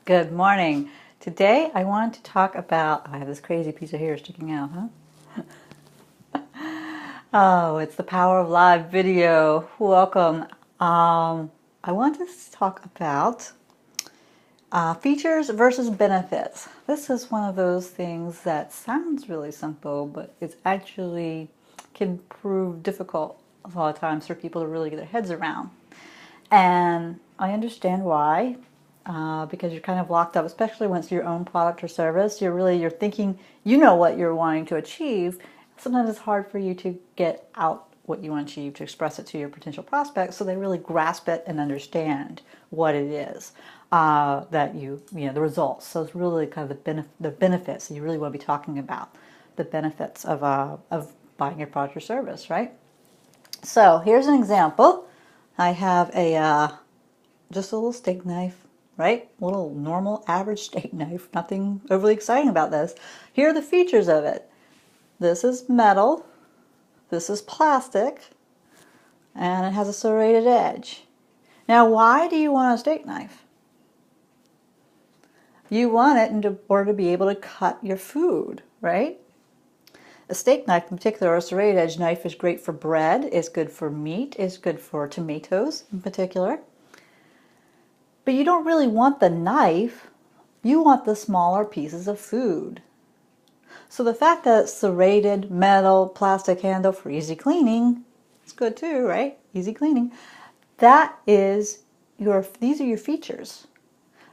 Good morning. Today I want to talk about, I have this crazy piece of hair sticking out, huh? Oh, it's the power of live video. Welcome. I want to talk about features versus benefits. This is one of those things that sounds really simple, but it's actually can prove difficult a lot of times for people to really get their heads around. And I understand why, because you're kind of locked up, especially when it's your own product or service. You're thinking you know what you're wanting to achieve. Sometimes it's hard for you to get out what you want to achieve, to express it to your potential prospects, so they really grasp it and understand what it is that the results. So it's really kind of the benefits. You really want to be talking about the benefits of buying your product or service, right? So here's an example. I have just a little steak knife, right? A little normal average steak knife. Nothing overly exciting about this. Here are the features of it. This is metal. This is plastic. And it has a serrated edge. Now, why do you want a steak knife? You want it in order to be able to cut your food, right? A steak knife in particular, a serrated edge knife, is great for bread, it's good for meat, it's good for tomatoes in particular. But you don't really want the knife, you want the smaller pieces of food. So the fact that it's serrated, metal, plastic handle for easy cleaning, it's good too, right? Easy cleaning. These are your features.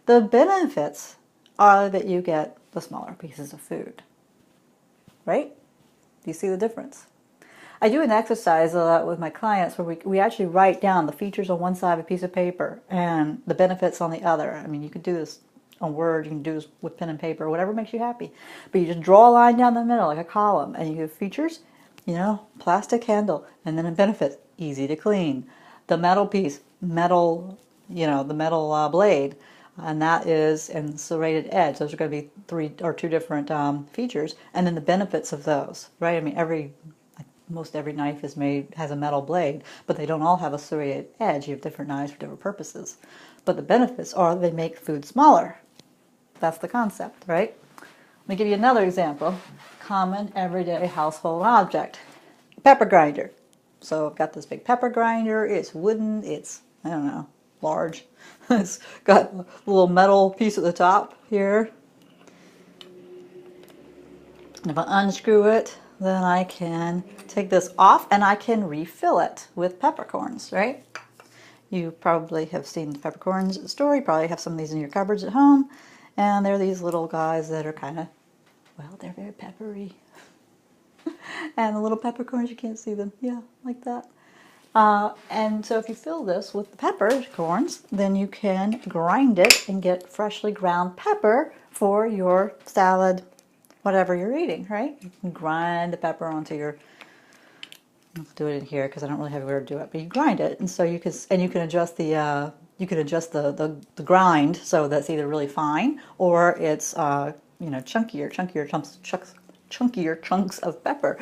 The benefits are that you get the smaller pieces of food, right? Do you see the difference? I do an exercise a lot with my clients where we actually write down the features on one side of a piece of paper and the benefits on the other. I mean, you can do this on Word, you can do this with pen and paper, whatever makes you happy. But you just draw a line down the middle like a column, and you have features, plastic handle, and then in benefits, easy to clean. The metal piece, the metal blade, and that is in serrated edge. Those are going to be two different features, and then the benefits of those, right? I mean, most every knife has a metal blade, but they don't all have a serrated edge. You have different knives for different purposes. But the benefits are they make food smaller. That's the concept, right? Let me give you another example. Common everyday household object. Pepper grinder. So I've got this big pepper grinder. It's wooden. It's, I don't know, large. It's got a little metal piece at the top here. And if I unscrew it, then I can take this off and I can refill it with peppercorns, right? You probably have seen the peppercorns at the store. You probably have some of these in your cupboards at home. And they're these little guys that are kind of, well, they're very peppery. And the little peppercorns, you can't see them. Yeah, like that. And so if you fill this with the peppercorns, then you can grind it and get freshly ground pepper for your salad, whatever you're eating, right? You can grind the pepper onto your, I'll do it in here because I don't really have anywhere to do it, but you grind it, and so you can adjust the the grind so that's either really fine or it's chunkier chunks of pepper.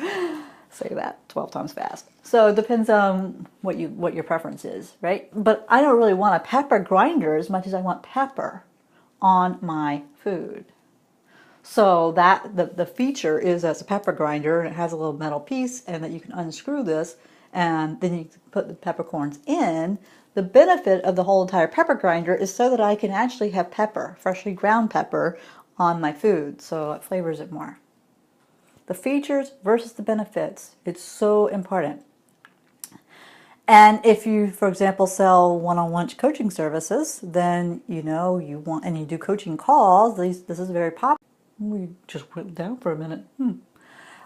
Say that 12 times fast. So it depends on what your preference is, right? But I don't really want a pepper grinder as much as I want pepper on my food. So that the feature is as a pepper grinder, and it has a little metal piece, and that you can unscrew this, and then you can put the peppercorns in. The benefit of the whole entire pepper grinder is so that I can actually have pepper, freshly ground pepper, on my food, so it flavors it more. The features versus the benefits, it's so important. And if you, for example, sell one-on-one coaching services, then you do coaching calls. This is very popular. We just went down for a minute.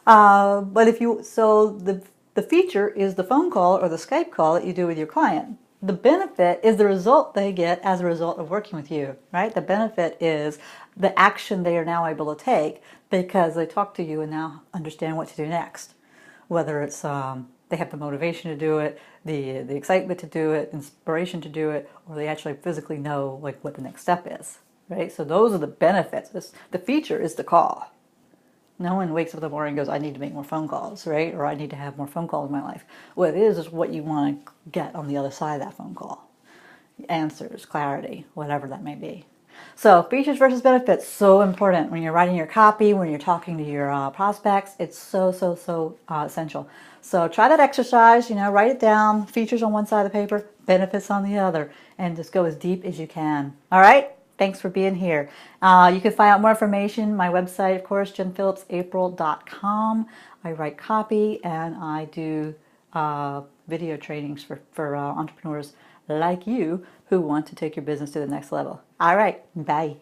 But the feature is the phone call or the Skype call that you do with your client. The benefit is the result they get as a result of working with you, right? The benefit is the action they are now able to take because they talk to you and now understand what to do next. Whether it's they have the motivation to do it, the excitement to do it, inspiration to do it, or they actually physically know like what the next step is, right? So those are the benefits. The feature is the call. No one wakes up in the morning and goes, I need to make more phone calls, right? Or I need to have more phone calls in my life. What it is what you want to get on the other side of that phone call. Answers, clarity, whatever that may be. So features versus benefits, so important when you're writing your copy, when you're talking to your prospects. It's so essential. So try that exercise, write it down, features on one side of the paper, benefits on the other, and just go as deep as you can. All right? Thanks for being here. You can find out more information, my website, of course, jenphillipsapril.com. I write copy and I do video trainings for entrepreneurs like you who want to take your business to the next level. All right, bye.